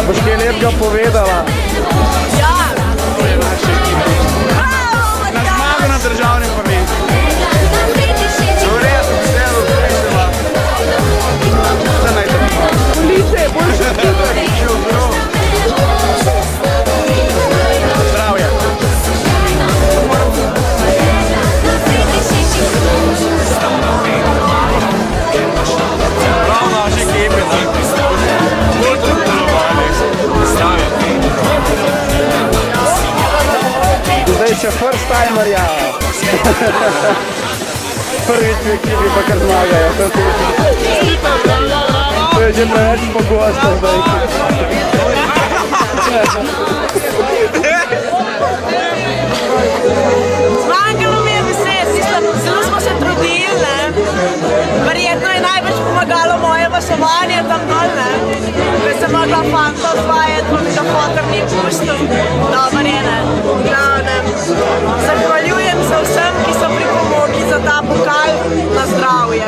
Boš kaj lepega povedala? Ja! Na zmago na državnem prvenstvu. Dobre, vse uspešila. Vse najbolje. Police, boljše skupaj. Zdravje. Prav naše ekipe, zdaj še first timerja. Prvič v ekipi pa kar zmagajo. To je že preveč pogosto zdaj. Zmanjkalo mi je besed, zelo smo se trudili, ne. Verjetno je največ pomagalo moje vasovanje tam dol, ne. Ker sem mogla fanta osvajati, pa mi ga fotor ni pustil. Dobar je, ne. Zahvaljujem se vsem, ki so pripomogli za ta pokal na zdravje.